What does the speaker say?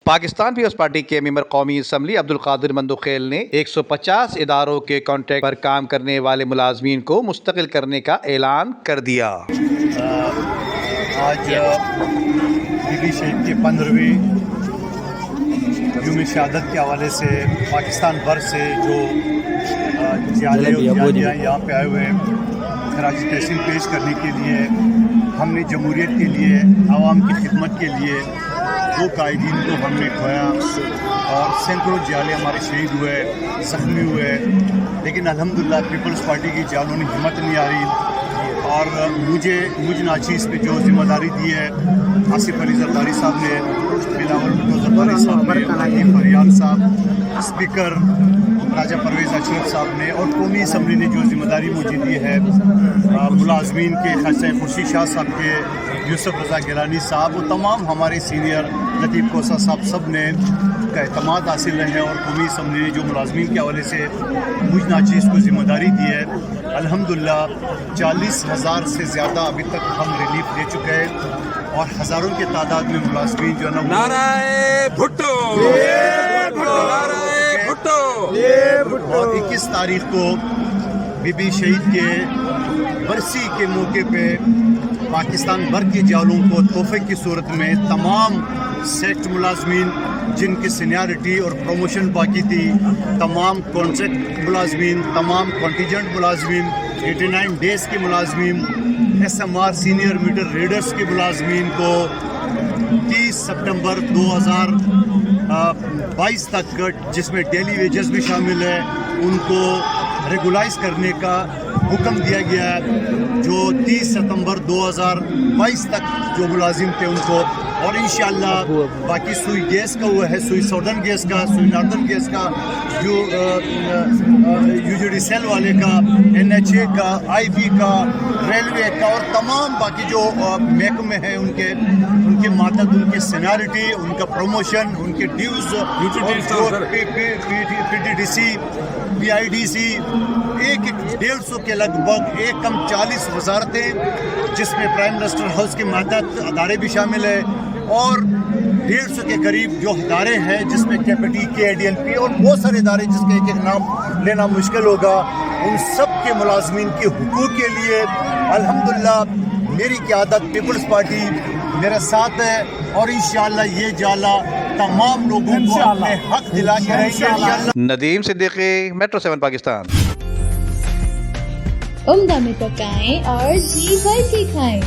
Pakistan Peoples party کے ممبر قومی assembly Abdul Qadir Mandokhel نے 150 اداروں کے کانٹریکٹ پر کام کرنے والے ملازمین کو مستقل کرنے کا اعلان کر دیا۔ آج بی بی شہید کے 15ویں یوم شہادت کے حوالے سے پاکستان بھر سے جو جالیاں یہاں پہ آئے ہوئے خراج تحسین پیش کرنے کے لیے، ہم نے جمہوریت کے لیے، عوام کی خدمت کے لیے 2 قائدین کو ہم نے کھویا اور سینکڑوں جالے ہمارے شہید ہوئے، زخمی ہوئے، لیکن الحمدللہ پیپلز پارٹی کی جالوں نے ہمت نہیں آ رہی اور مجھ ناچیز پہ جو ذمہ داری دی ہے آصف علی زرداری صاحب نے، بلاول بھٹو زرداری صاحب نے، عاطف فریان صاحب، اسپیکر راجہ پرویز اشرف صاحب نے اور قومی اسمبلی نے جو ذمہ داری مجھے دی ہے، ملازمین کے خاصہ خورشید شاہ صاحب کے، یوسف رضا گیلانی صاحب، وہ تمام ہمارے سینئر لطیف کوسہ صاحب سب نے کا اعتماد حاصل رہے اور قومی اسمبلی نے جو ملازمین کے حوالے سے مجھ ناچیز کو ذمہ داری دی ہے، الحمدللہ 40,000 سے زیادہ ابھی تک ہم ریلیف دے چکے ہیں اور ہزاروں کے تعداد میں ملازمین جو ہے نا نعرہ بھٹو، اور 21 تاریخ کو بی بی شہید کے برسی کے موقع پہ پاکستان بھر کے جالوں کو تحفے کی صورت میں تمام سیکٹ ملازمین جن کی سینیارٹی اور پروموشن باقی تھی، تمام کانٹریکٹ ملازمین، تمام کنٹیجنٹ ملازمین، 89 ڈیز کے ملازمین، S M R senior meter readers کے ملازمین کو 30 سپٹمبر 2022 تک، جس میں ڈیلی ویجز بھی شامل ہے، ان کو ریگولائز کرنے کا حکم دیا گیا ہے، جو 30 ستمبر 2022 تک جو ملازم تھے ان کو، اور انشاءاللہ باقی سوئی گیس کا ہوا ہے، سوئی ساؤدرن گیس کا، سوئی ناردرن گیس کا، جو یو جی ڈی سیل والے کا، این ایچ اے کا، آئی بی کا، ریلوے کا اور تمام باقی جو محکمے ہیں ان کے ماتحت ان کی سینیارٹی، ان کا پروموشن، ان کے dues, P D D C, P I D C, 150 کے لگ بھگ 40 وزارتیں، جس میں پرائم منسٹر ہاؤس کے ماتحت ادارے بھی شامل ہیں، اور 150 کے قریب جو ادارے ہیں جس میں کے پی ٹی، کے آئی ڈی ایل پی اور بہت سارے ادارے جس کے ایک نام لینا مشکل ہوگا، ان سب کے ملازمین کے حقوق کے لیے الحمدللہ میری قیادت پیپلز پارٹی میرے ساتھ ہے، اور انشاءاللہ یہ جالا تمام لوگوں کو اپنے حق دلا کے رہیں گے انشاءاللہ۔ ندیم صدیقی، میٹرو 7 پاکستان۔ عمدہ میں پکائیں اور جی بھر کے کھائیں۔